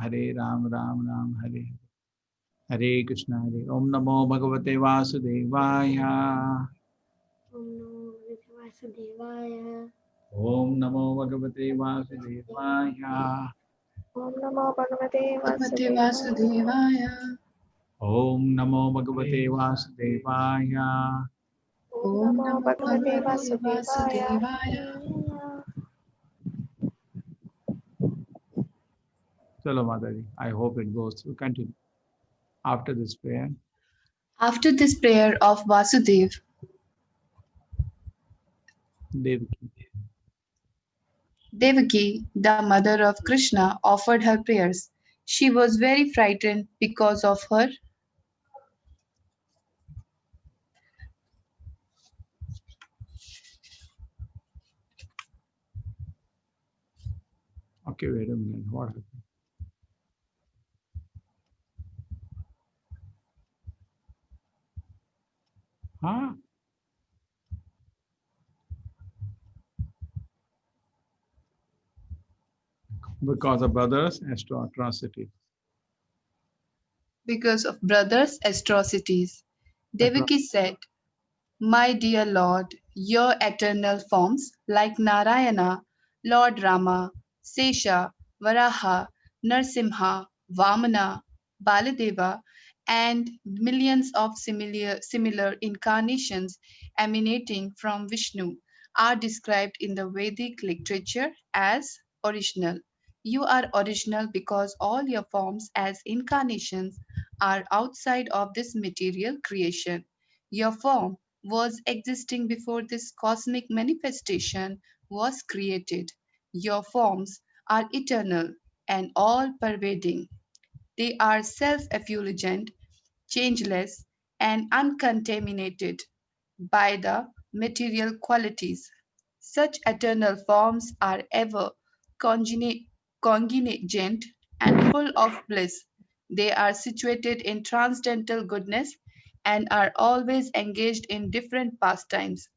Hare Ram, Ram Ram, Hare Hare. Hare Krishna, Hare. Om Namo Bhagavate Vasudevaya. Om Namo Bhagavate Vasudevaya. Om Namo Bhagavate Bhagavate Vasudevaya. Vasudevaya. Om Namo Bhagavate Vasudevaya. Om Om Namo Namo Bhagavate Bhagavate Vasudevaya. Vasudevaya. Chalo Mataji, I hope it goes through. Continue. After this prayer, After this prayer of Vasudev, Devaki. Devaki, the mother of Krishna, offered her prayers. She was very frightened because of her Okay, wait a minute. What happened? Huh? Because of brothers' atrocity. because of brothers' atrocities. Devaki said, my dear Lord, your eternal forms like Narayana, Lord Rama, Sesha, Varaha, Narsimha, Vamana, Baladeva, and millions of similar incarnations emanating from Vishnu are described in the Vedic literature as original. You are original because all your forms as incarnations are outside of this material creation. Your form was existing before this cosmic manifestation was created. Your forms are eternal and all pervading. They are self effulgent, changeless, and uncontaminated by the material qualities. Such eternal forms are ever congenitent and full of bliss. They are situated in transcendental goodness and are always engaged in different pastimes.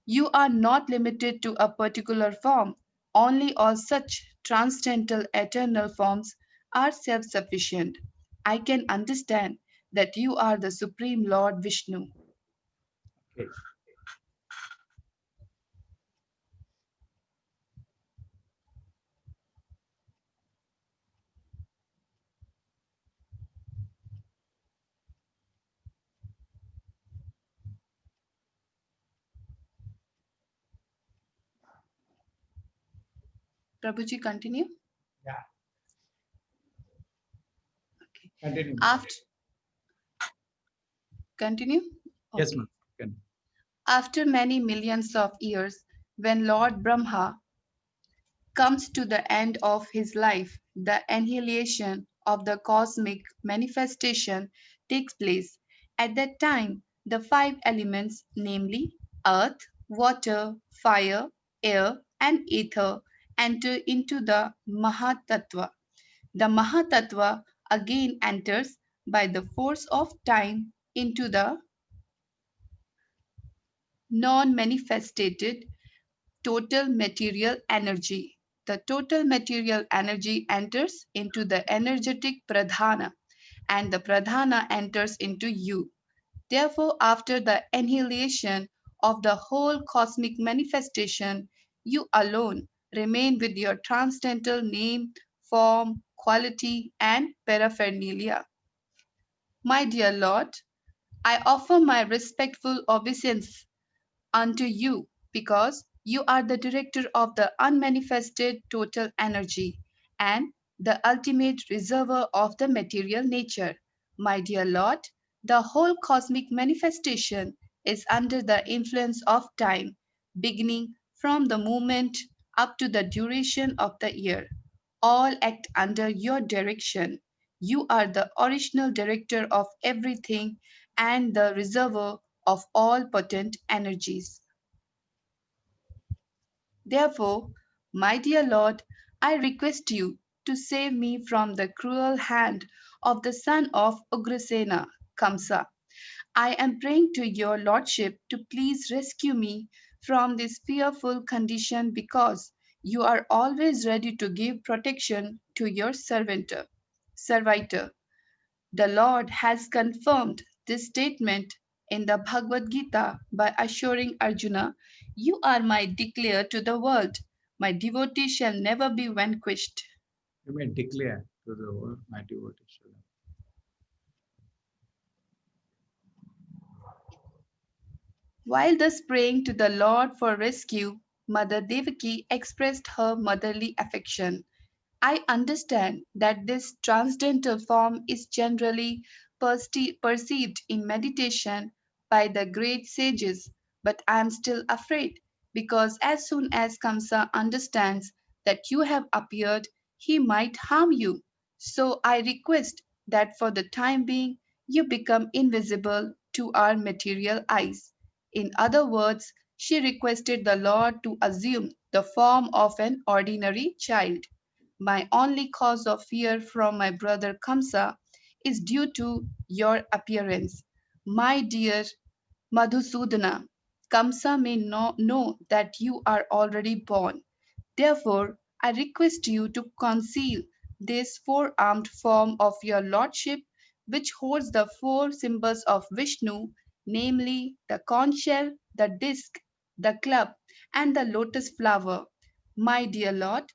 You are not limited to a particular form. Only all such transcendental eternal forms are self sufficient. I can understand that you are the Supreme Lord Vishnu. Okay. Prabhuji, continue. Yeah. Okay. Continue. After continue. Yes, Okay. ma'am. Continue. After many millions of years, when Lord Brahma comes to the end of his life, the annihilation of the cosmic manifestation takes place. At that time, the five elements, namely earth, water, fire, air, and ether, enter into the Mahatattva. The Mahatattva again enters by the force of time into the non manifested total material energy. The total material energy enters into the energetic pradhana, and the pradhana enters into you. Therefore, after the annihilation of the whole cosmic manifestation, you alone remain with your transcendental name, form, quality, and paraphernalia. My dear Lord, I offer my respectful obeisance unto you because you are the director of the unmanifested total energy and the ultimate reservoir of the material nature. My dear Lord, the whole cosmic manifestation is under the influence of time, beginning from the moment up to the duration of the year. All act under your direction. You are the original director of everything and the reservoir of all potent energies. Therefore, my dear Lord, I request you to save me from the cruel hand of the son of Ugrasena, Kamsa. I am praying to your Lordship to please rescue me from this fearful condition because You are always ready to give protection to your servitor. The Lord has confirmed this statement in the Bhagavad Gita by assuring Arjuna, "You are my declare to the world. My devotee shall never be vanquished." You may declare to the world, my devotee shall. While thus praying to the Lord for rescue, Mother Devaki expressed her motherly affection. I understand that this transcendental form is generally perceived in meditation by the great sages, but I am still afraid because as soon as Kamsa understands that you have appeared, he might harm you. So I request that for the time being you become invisible to our material eyes. In other words, she requested the Lord to assume the form of an ordinary child. My only cause of fear from my brother Kamsa is due to your appearance. My dear Madhusudana, Kamsa may know that you are already born. Therefore, I request you to conceal this four-armed form of your lordship, which holds the four symbols of Vishnu, namely the conch shell, the disc, the club, and the lotus flower. My dear Lord,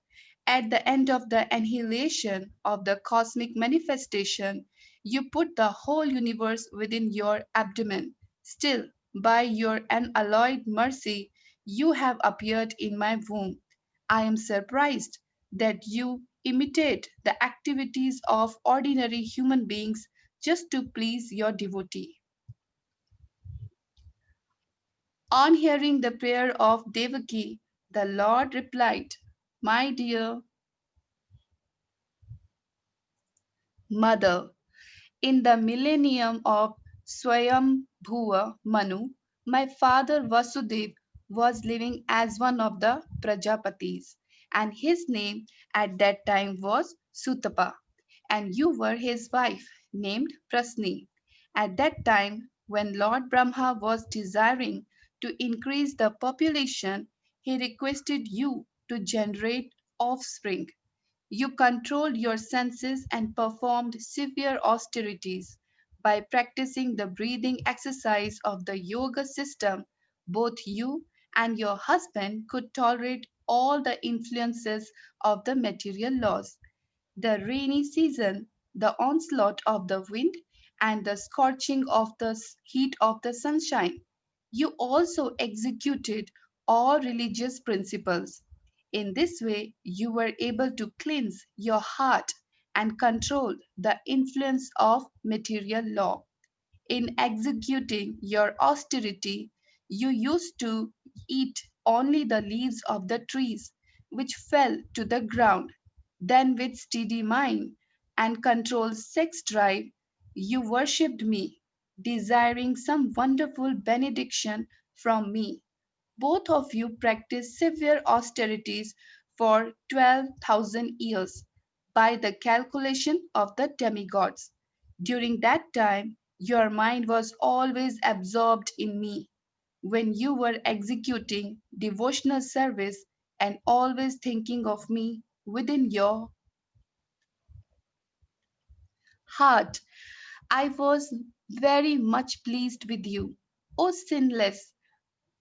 at the end of the annihilation of the cosmic manifestation, you put the whole universe within your abdomen. Still, by your unalloyed mercy, you have appeared in my womb. I am surprised that you imitate the activities of ordinary human beings just to please your devotee. On hearing the prayer of Devaki, the Lord replied, "My dear mother, in the millennium of Swayambhuva Manu, my father Vasudev was living as one of the Prajapatis, and his name at that time was Sutapa, and you were his wife, named Prasni. At that time, when Lord Brahma was desiring to increase the population, he requested you to generate offspring. You controlled your senses and performed severe austerities. By practicing the breathing exercise of the yoga system, both you and your husband could tolerate all the influences of the material laws, the rainy season, the onslaught of the wind, and the scorching of the heat of the sunshine. You also executed all religious principles. In this way, you were able to cleanse your heart and control the influence of material law. In executing your austerity, you used to eat only the leaves of the trees which fell to the ground. Then, with steady mind and controlled sex drive, you worshipped me, desiring some wonderful benediction from me. Both of you practiced severe austerities for 12,000 years by the calculation of the demigods. During that time, your mind was always absorbed in me when you were executing devotional service and always thinking of me within your heart. I was very much pleased with you, O sinless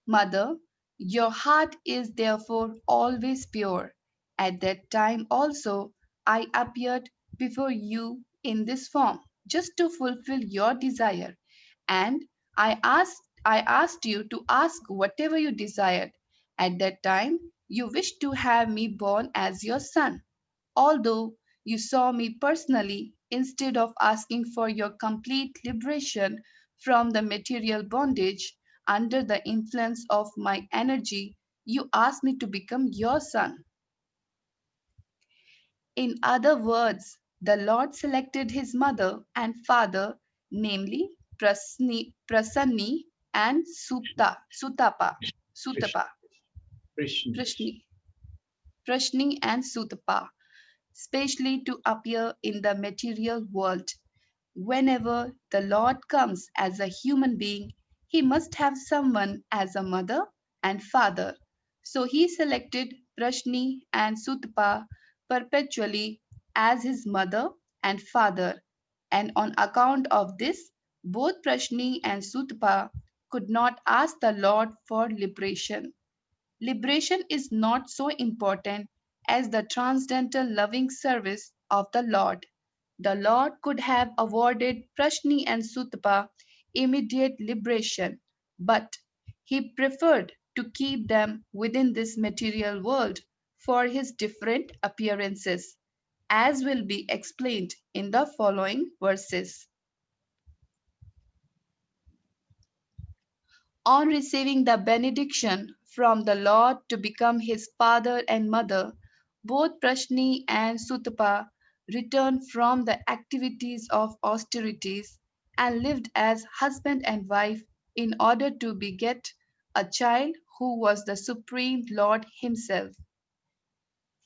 Mother. Your heart is therefore always pure. At that time also I appeared before you in this form, just to fulfill your desire, and I asked you to ask whatever you desired. At that time you wished to have me born as your son. Although you saw me personally, instead of asking for your complete liberation from the material bondage under the influence of my energy, you asked me to become your son. In other words, the Lord selected his mother and father, namely Prasanni and Krishna, Sutapa, Krishna, Prashni, Prashni and Sutapa, specially to appear in the material world. Whenever the Lord comes as a human being, he must have someone as a mother and father. So he selected Prashni and Sutpa perpetually as his mother and father, and on account of this, both Prashni and Sutpa could not ask the Lord for liberation. Liberation is not so important as the transcendental loving service of the Lord. The Lord could have awarded Prashni and Sutpa immediate liberation, but he preferred to keep them within this material world for his different appearances, as will be explained in the following verses. On receiving the benediction from the Lord to become his father and mother, both Prashni and Sutapa returned from the activities of austerities and lived as husband and wife in order to beget a child who was the Supreme Lord himself.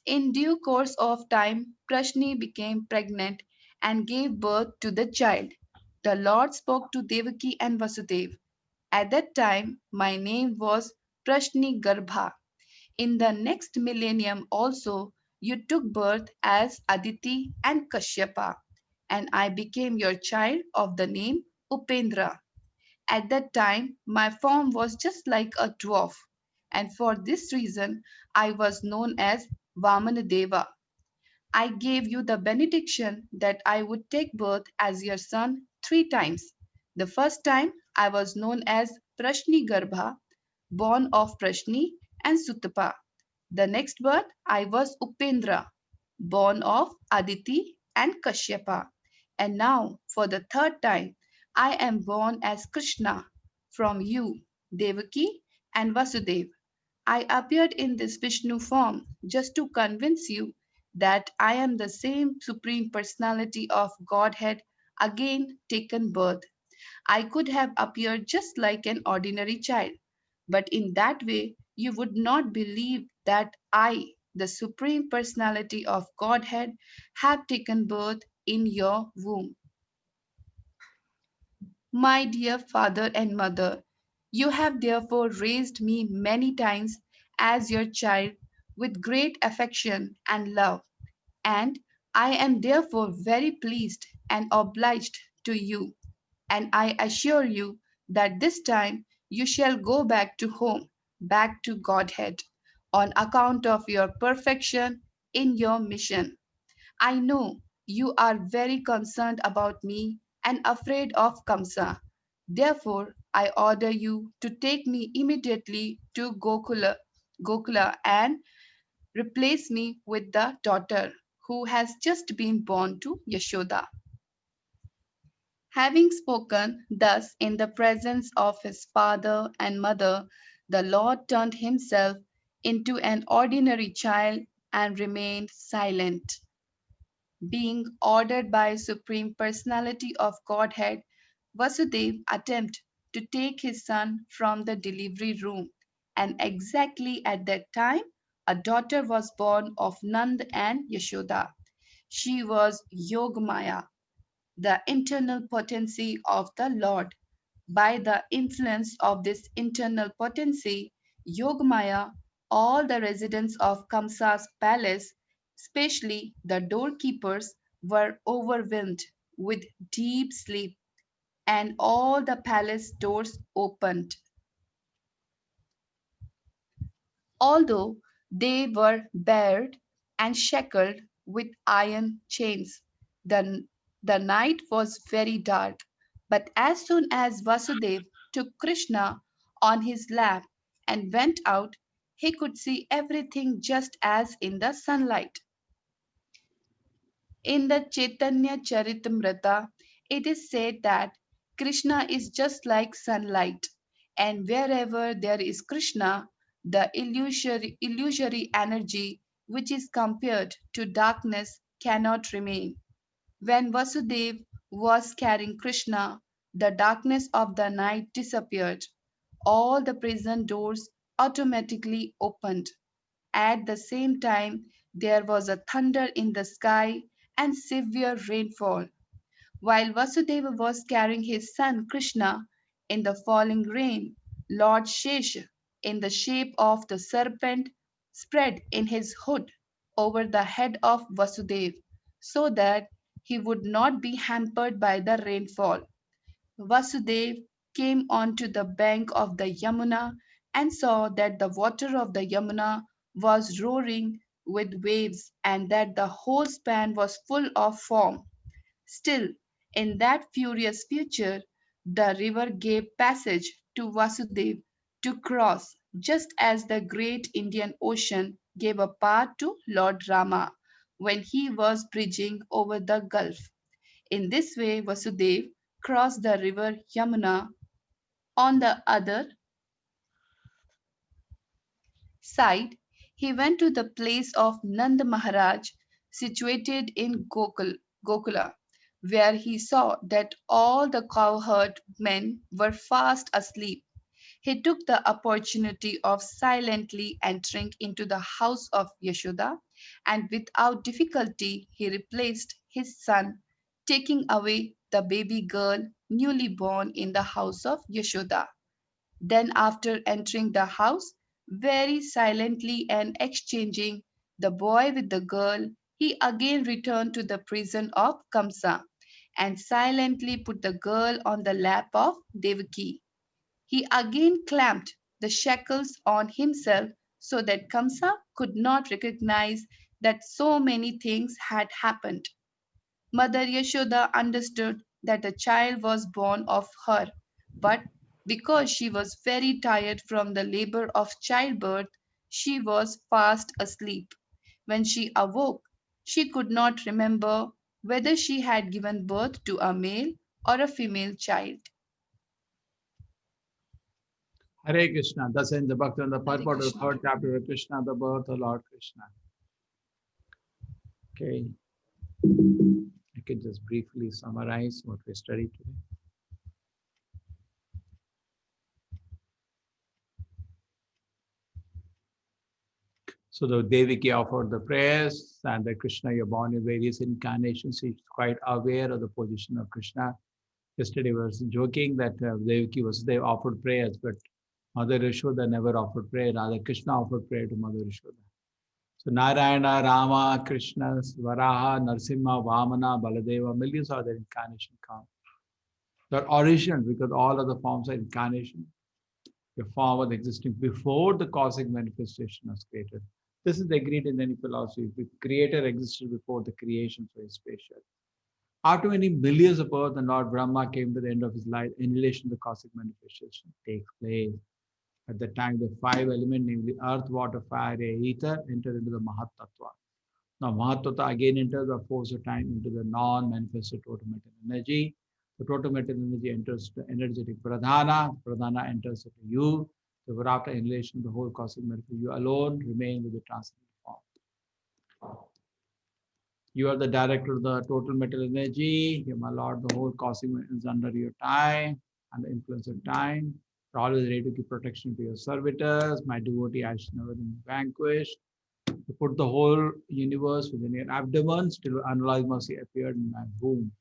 In due course of time, Prashni became pregnant and gave birth to the child. The Lord spoke to Devaki and Vasudev. At that time, my name was Prashni Garbha. In the next millennium also, you took birth as Aditi and Kashyapa, and I became your child of the name Upendra. At that time, my form was just like a dwarf, and for this reason, I was known as Vamanadeva. I gave you the benediction that I would take birth as your son 3 times. The first time I was known as Prashni Garbha, born of Prashni and Sutapa. The next birth I was Upendra, born of Aditi and Kashyapa. And now, for the third time, I am born as Krishna from you, Devaki and Vasudev. I appeared in this Vishnu form just to convince you that I am the same Supreme Personality of Godhead again taken birth. I could have appeared just like an ordinary child, but in that way you would not believe that I, the Supreme Personality of Godhead, have taken birth in your womb. My dear father and mother, you have therefore raised me many times as your child with great affection and love, and I am therefore very pleased and obliged to you, and I assure you that this time you shall go back to home, back to Godhead, on account of your perfection in your mission. I know you are very concerned about me and afraid of Kamsa. Therefore, I order you to take me immediately to Gokula and replace me with the daughter who has just been born to Yashoda. Having spoken thus in the presence of his father and mother, the Lord turned himself into an ordinary child and remained silent. Being ordered by Supreme Personality of Godhead, Vasudev attempted to take his son from the delivery room, and exactly at that time, a daughter was born of Nand and Yashoda. She was Yogamaya, the internal potency of the Lord. By the influence of this internal potency, Yogamaya, all the residents of Kamsa's palace, especially the doorkeepers, were overwhelmed with deep sleep, and all the palace doors opened. Although they were barred and shackled with iron chains. The, the night was very dark, but as soon as Vasudev took Krishna on his lap and went out, he could see everything just as in the sunlight. In the Chaitanya Charitamrita, it is said that Krishna is just like sunlight, and wherever there is Krishna, the illusory energy which is compared to darkness cannot remain. When Vasudev was carrying Krishna, the darkness of the night disappeared. All the prison doors automatically opened. At the same time, there was a thunder in the sky and severe rainfall. While Vasudeva was carrying his son Krishna in the falling rain, Lord Shesha, in the shape of the serpent, spread in his hood over the head of Vasudev so that he would not be hampered by the rainfall. Vasudev came onto the bank of the Yamuna and saw that the water of the Yamuna was roaring with waves and that the whole span was full of foam. Still, in that furious future, the river gave passage to Vasudev to cross, just as the great Indian Ocean gave a path to Lord Rama when he was bridging over the gulf. In this way, Vasudev crossed the river Yamuna. On the other side, he went to the place of Nand Maharaj, situated in Gokula, where he saw that all the cowherd men were fast asleep. He took the opportunity of silently entering into the house of Yashoda, and without difficulty he replaced his son, taking away the baby girl newly born in the house of Yashoda. Then, after entering the house, very silently and exchanging the boy with the girl, he again returned to the prison of Kamsa and silently put the girl on the lap of Devaki. He again clamped the shackles on himself so that Kamsa could not recognize that so many things had happened. Mother Yashoda understood that the child was born of her, but because she was very tired from the labor of childbirth, she was fast asleep. When she awoke, she could not remember whether she had given birth to a male or a female child. Hare Krishna. Thus ends the Bhakti on the Hare purport of the Krishna. third chapter of Krishna, the birth of Lord Krishna. Okay. I can just briefly summarize what we studied today. So the Devaki offered the prayers, and the Krishna, you're born in various incarnations. He's quite aware of the position of Krishna. Yesterday we was joking that Devaki was they offered prayers, but Mother Yashoda never offered prayer. Rather, Krishna offered prayer to Mother Yashoda. So Narayana, Rama, Krishna, Varaha, Narsimha, Vamana, Baladeva, millions of their incarnation count. They're original because all of the forms are incarnation. The form was existing before the cosmic manifestation was created. This is agreed in any philosophy. The creator existed before the creation, so it's special. After many millions of earth and Lord Brahma came to the end of his life, annihilation of the cosmic manifestation takes place. At the time, the five elements, namely earth, water, fire, air, ether, enter into the Mahat Tattva. Now, Mahat Tattva again enters the force of time into the non-manifested total material energy. The total material energy enters the energetic Pradhana. Pradhana enters into you. So, after annihilation of the whole cosmic manifestation, you alone remain with the transcendental form. You are the director of the total material energy. You, my Lord, the whole cosmic is under your time and the influence of time. You're always ready to give protection to your servitors. My devotee, I shall never be vanquished. You put the whole universe within your abdomen, still unlike mercy appeared in my womb.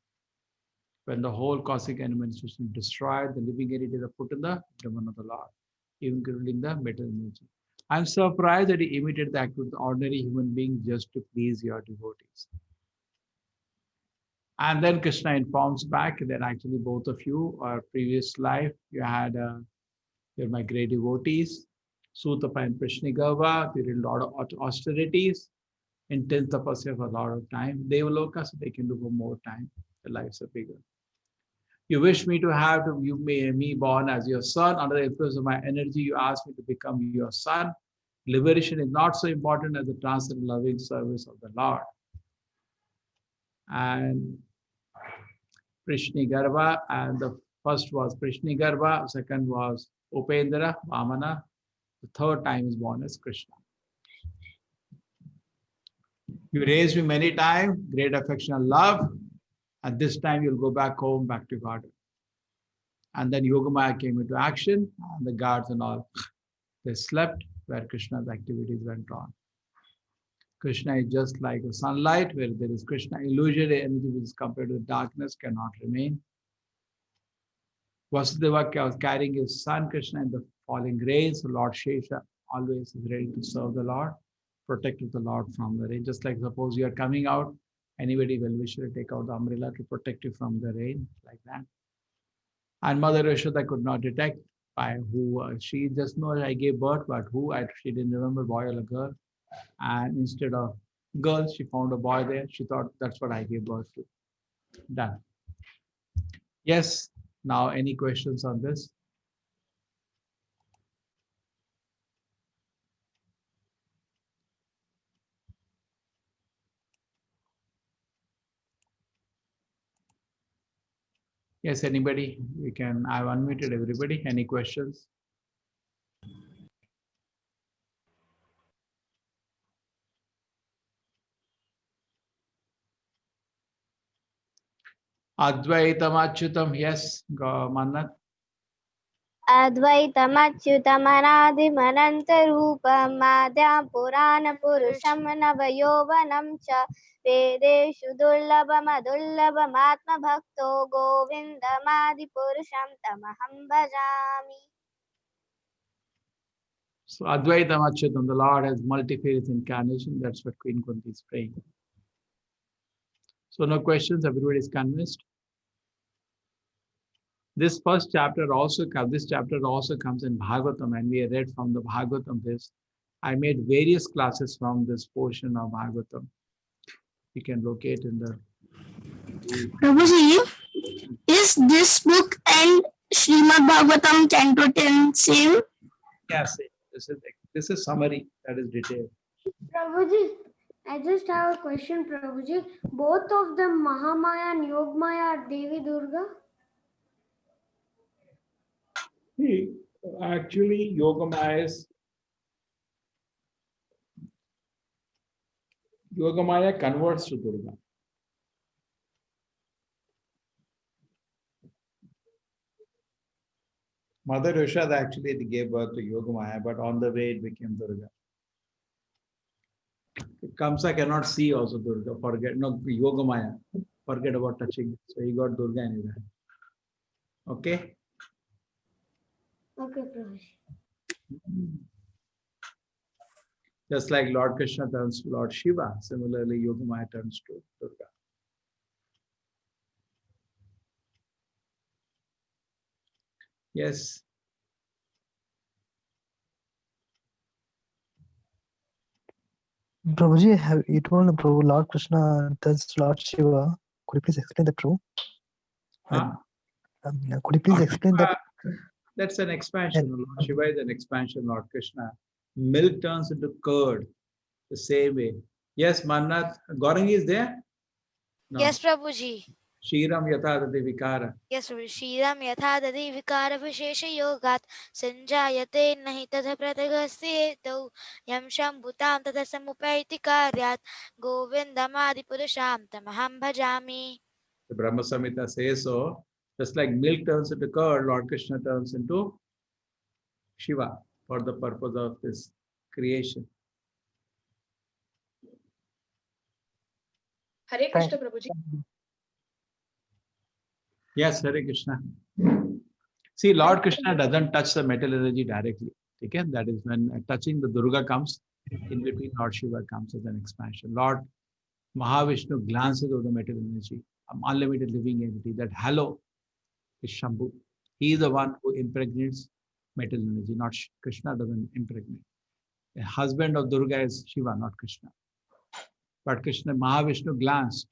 When the whole cosmic administration is destroyed, the living entity is put in the abdomen of the Lord, including the material energy. I'm surprised that he imitated the act of the ordinary human being just to please your devotees. And then Krishna informs back that actually both of you, or previous life, you had you're my great devotees, Sutapa and Prishnigava. You did a lot of austerities, intense tapasya for a lot of time. Devaloka, so they can do for more time. The lives are bigger. You wish me to have me born as your son. Under the influence of my energy, you ask me to become your son. Liberation is not so important as the transcendent loving service of the Lord. And Prishnigarva, and the first was Prishnigarva, second was Upendra, Vamana. The third time is born as Krishna. You raised me many times, great affection and love. At this time, you'll go back home, back to garden. And then Yogamaya came into action, and the guards and all, they slept where Krishna's activities went on. Krishna is just like the sunlight, where there is Krishna, illusory energy which is compared to darkness cannot remain. Vasudeva was carrying his son Krishna in the falling rain, so Lord Shesha always is ready to serve the Lord. protected the Lord from the rain. Just like suppose you are coming out, anybody will wish to take out the umbrella to protect you from the rain, like that. And Mother Yashoda could not detect by who she just knows I gave birth, but who she didn't remember, boy or a girl. And instead of girl, she found a boy there. She thought that's what I gave birth to. Done. Yes. Now, any questions on this? Yes, anybody? You can. I've unmuted everybody. Any questions? Advaitam Achyutam. Yes, Mannat. अद्वैतमच्युतमनादिमनन्तरूपम् आद्यां पुराणपुरुषं नवयौवनं च वेदेषु दुर्लभमदुर्लभमात्मभक्तो गोविन्दमादिपुरुषं तमहं भजामि. So Advaitam Achyutam, the Lord has multifarious incarnation. That's what Queen Kunti is praying. So no questions. Everybody is convinced. This first chapter also comes. This chapter also comes in Bhagavatam, and we read from the Bhagavatam. This I made various classes from this portion of Bhagavatam. You can locate in the. Prabhuji, is this book and Srimad Bhagavatam 10 to 10 same? Yes, this is summary that is detailed. Prabhuji, I just have a question, Prabhuji. Both of them, Mahamaya and Yogmaya, are Devi Durga? See, actually, Yogamaya converts to Durga. Mother Yashoda actually gave birth to Yogamaya, but on the way it became Durga. Kamsa cannot see also Durga. Yogamaya. Forget about touching. So he got Durga anyway. Okay? Okay, Prabhuji. Just like Lord Krishna turns to Lord Shiva, similarly Yogamaya turns to Durga. Yes. Prabhuji, have you told Prabhu Lord Krishna tells Lord Shiva? Could you please explain that, Prabhu? Could you please explain that? That's an expansion. Lord Shiva is an expansion, Lord Krishna. Milk turns into curd the same way. Yes, Mannath. Gaurangi is there? No. Yes, Prabhuji. Shriram Yatadati Vikara. Yes, Shriram Yathadadi Vikara Vishesha Yogat Sanjayate Nahi Tadha Pratagastyeto Yam Shambhutam Tadha Samupaiti Karyat Govindamadi Purusham Tamaham Bhajami. The Brahma Samhita says so. Just like milk turns into curd, Lord Krishna turns into Shiva for the purpose of this creation. Hare Krishna, Prabhuji. Yes, Hare Krishna. See, Lord Krishna doesn't touch the metal energy directly. Okay? That is when touching the Durga comes, in between Lord Shiva comes as an expansion. Lord Mahavishnu glances over the metal energy, unlimited living entity, that halo is Shambhu. He is the one who impregnates metal energy, not Krishna doesn't impregnate. The husband of Durga is Shiva, not Krishna. But Krishna, Mahavishnu glanced,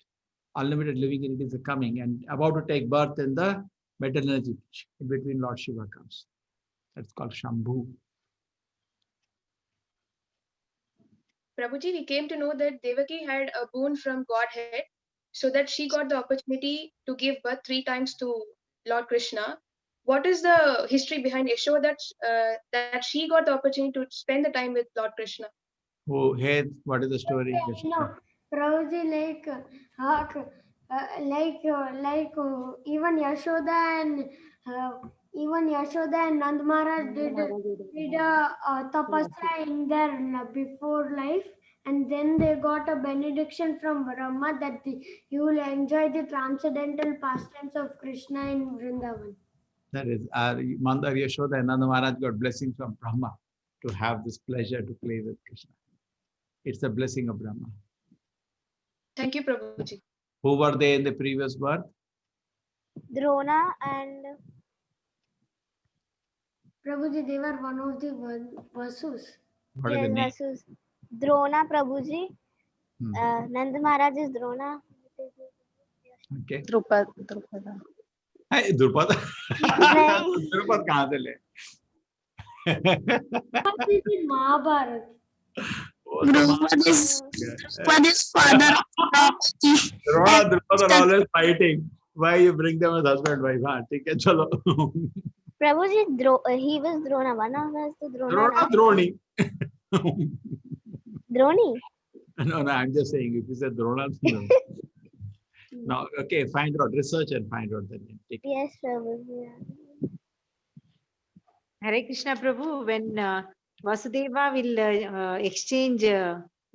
unlimited living entities are coming and about to take birth in the metal energy. In between Lord Shiva comes. That's called Shambhu. Prabhuji, we came to know that Devaki had a boon from Godhead so that she got the opportunity to give birth 3 times to Lord Krishna. What is the history behind Yashoda that she got the opportunity to spend the time with Lord Krishna? Oh, hey, what is the story? No, Prabhuji, even Yashoda and Nand Maharaj did a tapasya in their before life, and then they got a benediction from Brahma that you will enjoy the transcendental pastimes of Krishna in Vrindavan. That is, Mandar Yashoda and Nanda Maharaj got blessings from Brahma to have this pleasure to play with Krishna. It's the blessing of Brahma. Thank you, Prabhuji. Who were they in the previous birth? Drona and Prabhuji, they were one of the Vasus. What is the name? Vasus. Drona Prabhuji. Hmm. Nand Maharaj is Drona. Okay. Drupada. Hey, Drupad. नहीं। Drupad कहाँ से ले? What is in Mahabharata? Drupad is father of Draupadi. Drupad are always fighting. Why you bring them as husband wife? हाँ, ठीक है, चलो. Prabhuji, he was Drona. One of us to Drona. Drona, Droni. Droni. No, I'm just saying. If you said Drona, no. No, okay, find out, research and find out the name. Take it. Yes, Prabhuji. Hare Krishna Prabhu, when Vasudeva will exchange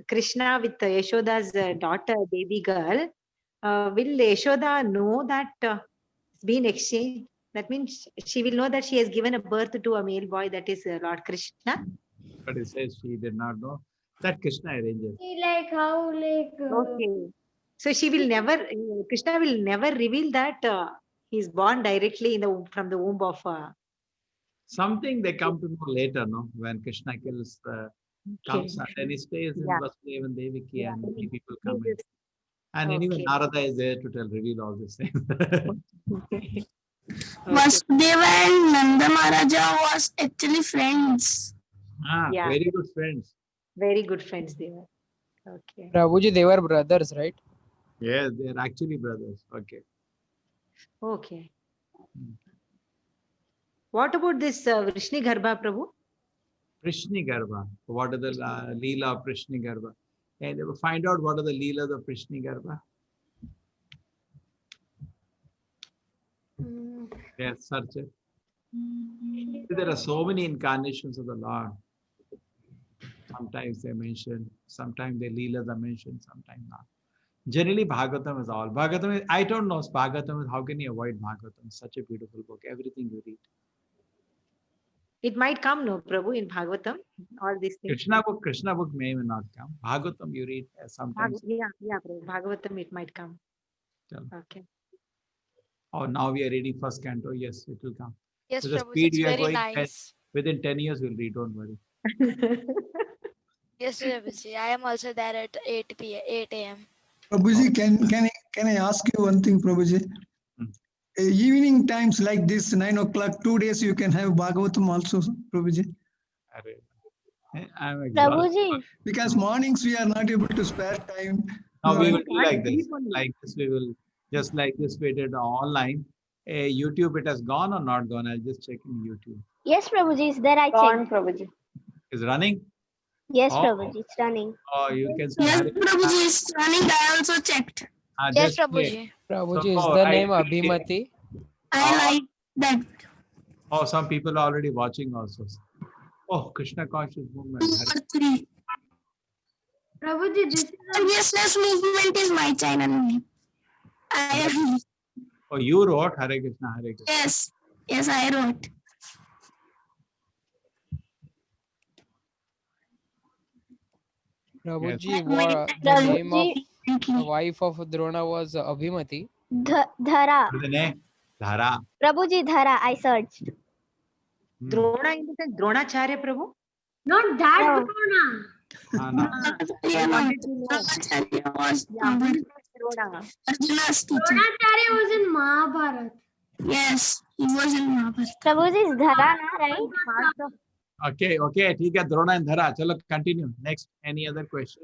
Krishna with Yashoda's daughter, baby girl, will Yashoda know that it's been exchanged? That means she will know that she has given a birth to a male boy, that is Lord Krishna. But it says she did not know. That Krishna arranges. Like how, Okay. So she will never, Krishna will never reveal that he is born directly from the womb of. Something they come to know later, no? When Krishna kills comes and then he stays in Vasudeva and Devaki and many people come in. And anyway, Narada is there to reveal all these things. Vasudeva and Nanda Maharaja was actually friends. Very good friends. Very good friends they were. Okay. Prabhuji, they were brothers, right? Yes, they are actually brothers. Okay. Okay. What about this Vrishni Garbha, Prabhu? Vrishni Garbha. What are the Leela of Vrishni Garbha? And they will find out what are the Leelas of Vrishni Garbha. Yes, search it. There are so many incarnations of the Lord. Sometimes they mention, sometimes the Leelas are mentioned, sometimes not. Generally, Bhagavatam is all. Bhagavatam is, I don't know, Bhagavatam is, how can you avoid Bhagavatam? Such a beautiful book, everything you read. It might come, no, Prabhu, in Bhagavatam, all these things. Krishna book may not come. Bhagavatam you read sometimes. Yeah, Prabhu. Bhagavatam it might come. Okay. Oh, now we are reading first canto. Yes, it will come. Yes, So the Prabhuji, speed it's we are very going, nice. within 10 years we'll read, don't worry. Yes, Prabhuji. I am also there at 8 a.m. Prabhuji, can I ask you one thing, Prabhuji? Evening times like this, 9 o'clock, 2 days, you can have Bhagavatam also, Prabhuji. I'm Prabhuji. Because mornings we are not able to spare time. Now we will do like this. Like this, we will just like this. We did online. YouTube, it has gone or not gone? I'll just check in YouTube. Yes, Prabhuji, is there? I checked. Prabhuji. Is running? Yes, Oh. Prabhuji, it's running. Oh, you can see. Yes, Prabhuji is running. I also checked. Yes, just play. Prabhuji. Prabhuji, So, is the name Abhimati? I like that. Oh, some people are already watching also. Oh, Krishna conscious movement. 2 or 3. Prabhuji, this is Consciousness movement is my channel name. Oh, you wrote Hare Krishna, Hare Krishna. Yes, I wrote. Prabhuji, Yes. the name of Thank the you. wife of Drona was Abhimati. Dhara. What is the name? Dhara. Prabhuji, Dhara. I searched. Drona in the sense Dronacharya, Prabhu? not that No. Drona. No. Yeah, I no. wanted to know. Dronacharya was Yeah, who is Drona? Arjuna's teacher. Dronacharya was in Mahabharata. Yes, he was in Mahabharata. Prabhuji is Dhara, na, right? Part of Okay, ठीक है, Drona and Dhara. Chalo, continue. Next, any other question?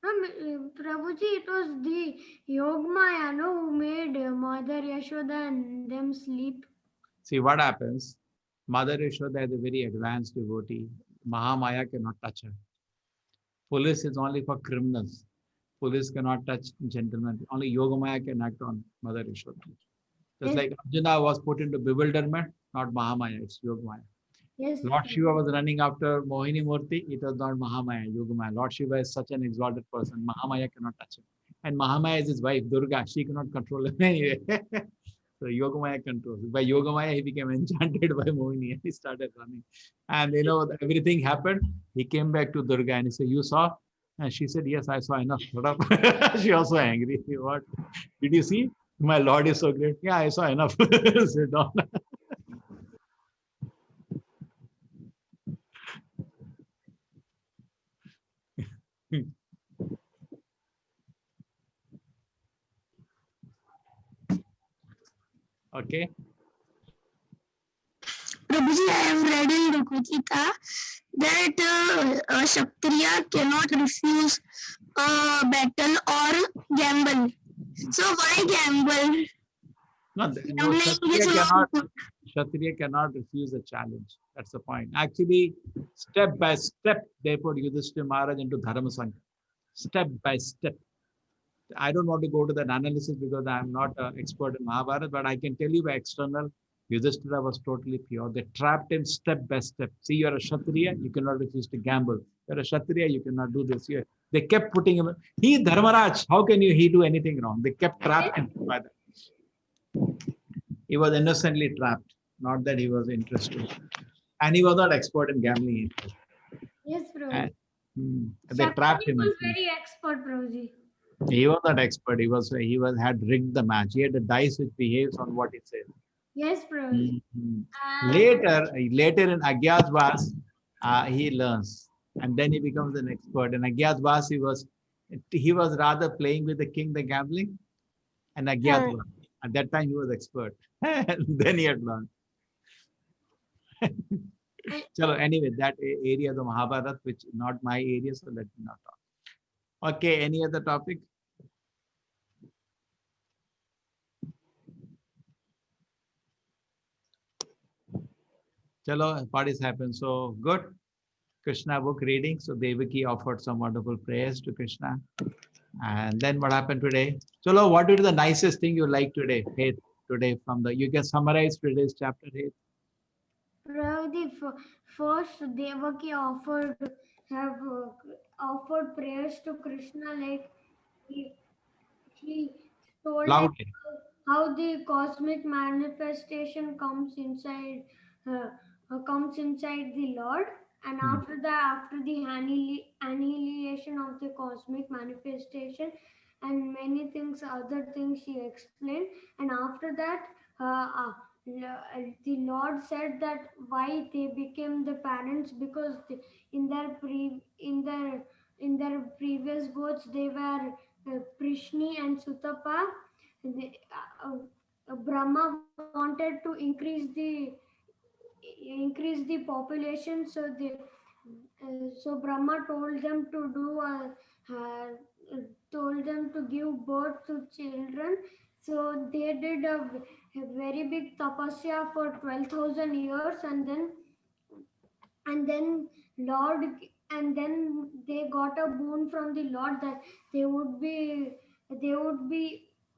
Prabhuji, it was the Yogmaya, no, who made Mother Yashoda and them sleep. See what happens. Mother Yashoda is a very advanced devotee. Mahamaya cannot touch her. Police is only for criminals. Police cannot touch gentlemen. Only Yogamaya can act on Mother Yashoda. Just Yes. like Arjuna was put into bewilderment, not Mahamaya, it's Yogamaya. Yes. Lord Shiva was running after Mohini Murti, it was not Mahamaya, Yogamaya. Lord Shiva is such an exalted person, Mahamaya cannot touch him. And Mahamaya is his wife, Durga, she cannot control him anyway. So Yogamaya controls. By Yogamaya, he became enchanted by Mohini and he started running. And everything happened. He came back to Durga and he said, "You saw?" And she said, "Yes, I saw enough." She also angry. What? Did you see? My Lord is so great. Yeah, I saw enough. Sit down. Okay. Prabhuji, I have read in Bhagavad Gita that a Kshatriya cannot refuse a battle or gamble. So why gamble? No, Gambling is Kshatriya cannot refuse a challenge. That's the point. Actually, step by step, they put Yudhishthira Maharaj into Dharma Sangha. Step by step. I don't want to go to that analysis because I'm not an expert in Mahabharata, but I can tell you by external, Yudhishthira was totally pure. They trapped him step by step. See, you're a Kshatriya, you cannot refuse to gamble. You're a Kshatriya, you cannot do this. They kept putting him. He, Dharmaraj, how can he do anything wrong? They kept trapping him by that. He was innocently trapped, not that he was interested. And he was not expert in gambling. Yes, bro. They trapped him. was very expert, Broji. He was not expert. He had rigged the match. He had a dice which behaves on what he says. Yes, bro. Later in Agyatvas, he learns, and then he becomes an expert. In Agyatvas, he was rather playing with the king than gambling. And Agyatva, at that time he was expert. Then he had learned. So anyway, that area of the Mahabharata, which is not my area, so let me not talk. Okay, any other topic? Chalo, parties happen. So good. Krishna book reading. So Devaki offered some wonderful prayers to Krishna. And then what happened today? Chalo, what is the nicest thing you like today? Hey, today you can summarize today's chapter. Hey. First, Devaki offered prayers to Krishna, like he told how the cosmic manifestation comes inside the Lord, and after the annihilation of the cosmic manifestation and many things, other things she explained, and after that the Lord said that why they became the parents, because in their previous births they were Prishni and Sutapa. Brahma wanted to increase the population, so Brahma told them to give birth to children. So they did a very big tapasya for 12,000 years, and then they got a boon from the Lord that the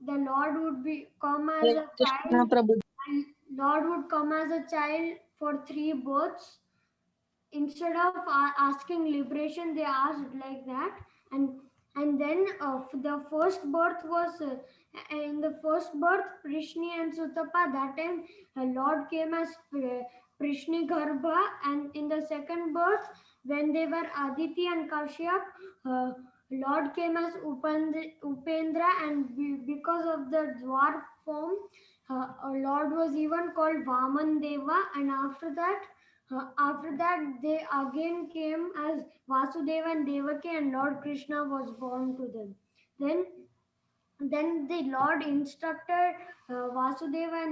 Lord would come as a child, and Lord would come as a child for 3 births. Instead of asking liberation, they asked like that, and then the first birth was in the first birth, Prishni and Sutapa. That time Lord came as Prishni Garbha, and in the second birth, when they were Aditi and Kashyap, Lord came as Upendra, and because of the dwarf form, Lord was even called Vaman Deva, and after that they again came as Vasudeva and Devaki, and Lord Krishna was born to them. Then the Lord instructed Vasudeva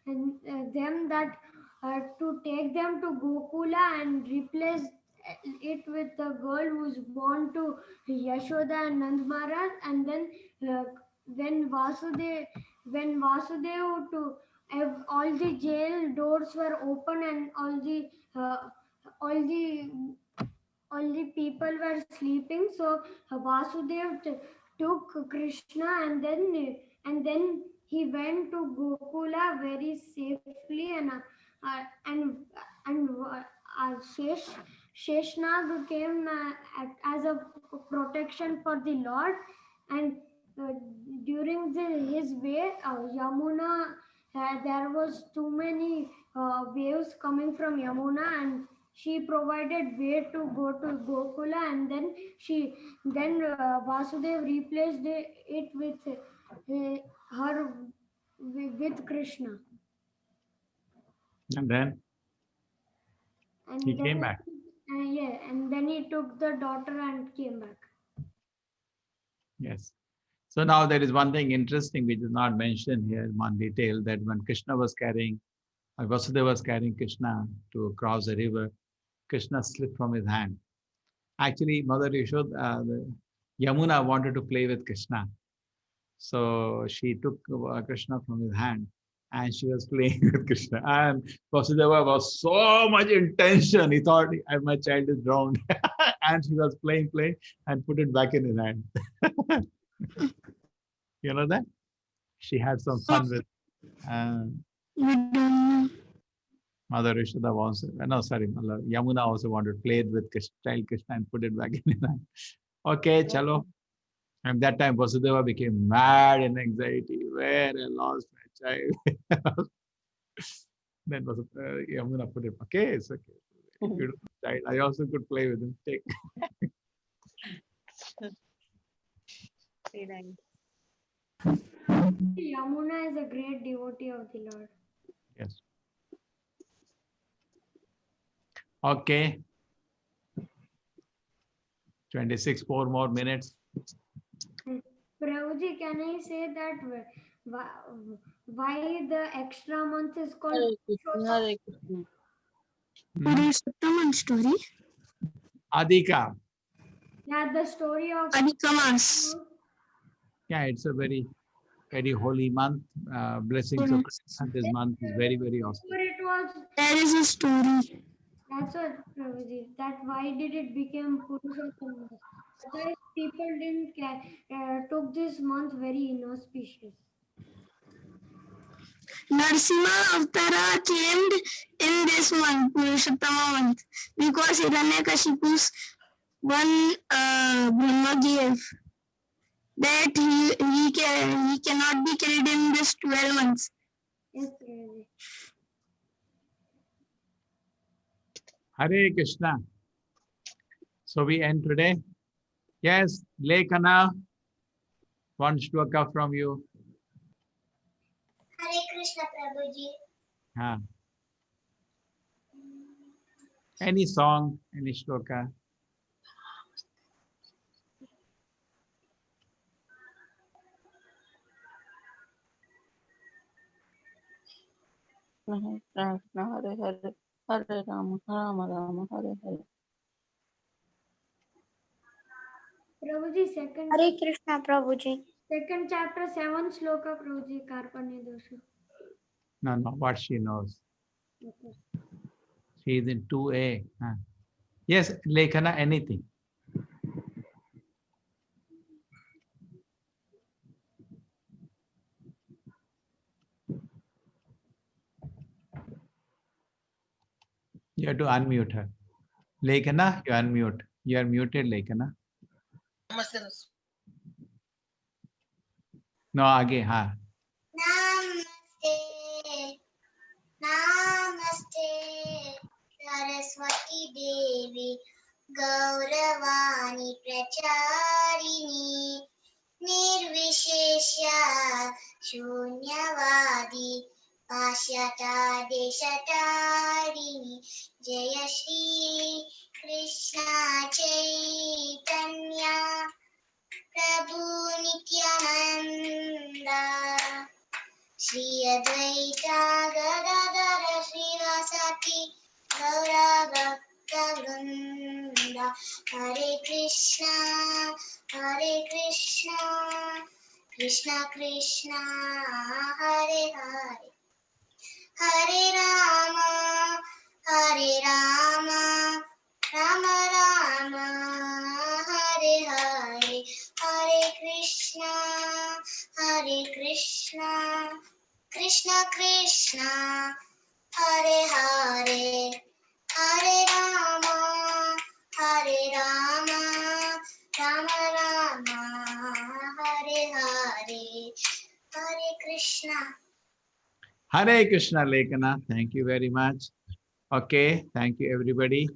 and them that to take them to Gokula and replace it with the girl who was born to Yashoda and Nand Maharaj. And then when Vasudev all the jail doors were open, and all the people were sleeping, so Vasudev took Krishna, and then he went to Gokula very safely, and Sheshnag came as a protection for the Lord, and during his way, Yamuna, there was too many waves coming from Yamuna, and she provided way to go to Gokula, and then Vasudev replaced it with her with Krishna, And then and he then came back. yeah, and then he took the daughter and came back. Yes. So now there is one thing interesting which is not mentioned here in one detail, that when Krishna was carrying, Vasudeva was carrying Krishna to cross the river, Krishna slipped from his hand. Actually, Mother Yashoda, Yamuna wanted to play with Krishna. So she took Krishna from his hand and she was playing with Krishna. And Vasudeva was so much in tension. He thought, my child is drowned. And she was playing and put it back in his hand. You know that? She had some fun with Mother Yashoda also. No, sorry, Yamuna also wanted to play with child Krishna and put it back in his hand. Okay, chalo. And that time Vasudeva became mad in anxiety. Where I lost my child. Then Yamuna put it, okay, it's okay. Beautiful child. I also could play with him. Take. Yamuna is a great devotee of the Lord. Yes. Okay. 26 more minutes. Prabhuji, can I say that why the extra month is called Purushottam story? Adhika. Yeah, the story of Adhika Mas. Yeah, it's a very, very holy month. Blessings of Krishna. This month is very, very awesome. There is a story. That's what, Prabhuji. That why did it become Purushottam? Otherwise, people didn't took this month very inauspicious. Narsimha Avtara came in this month, Purushottama month, because Hiranyakashipu's one Brahma gave that he cannot be killed in this 12 months. Yes, Prabhuji. Hare Krishna. So we end today. Yes, Lekana. One shloka from you. Hare Krishna, Prabhuji. Any song, any shloka. Hare Hare, Hare Rama, Rama Rama, Hare Hare. Prabhuji, second. Hare Krishna, Prabhuji. Second chapter, 7 sloka, Prabhuji, Karpanya Dosha. No, what she knows. Okay. She is in 2A. Yes, Lekana, anything. You have to unmute her. Lekana, you unmute. You are muted, Lekana. No, again, Namaste. Namaste. Saraswati Devi. Gauravani Pracharini. Nirvishesha. Shunyavadi. Pashyata Deshatarini. Jaya Shri Krishna Chaitanya. Prabhu Nityananda. Shri Advaita Gadadara Srivasati Gaura Bhakta Vrinda. Hare Krishna, Krishna Krishna, Hare Hare, Hare Rama, Rama Rama, Hare Hare, Hare Krishna, Krishna Krishna, Hare Hare, Hare Rama, Rama Rama, Hare Hare. Hare Krishna, Lekana. Thank you very much. Okay, thank you everybody.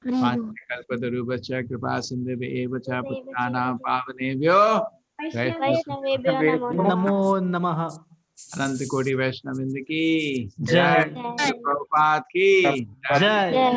Kalpatarubhascha kripa sindhubhyevacha putranam pavanebhyo वैष्णवेभ्यो नमो नमो नमः। Ananta Koti Vaishnavindra ki जय। Jai, Prabhupada ki जय।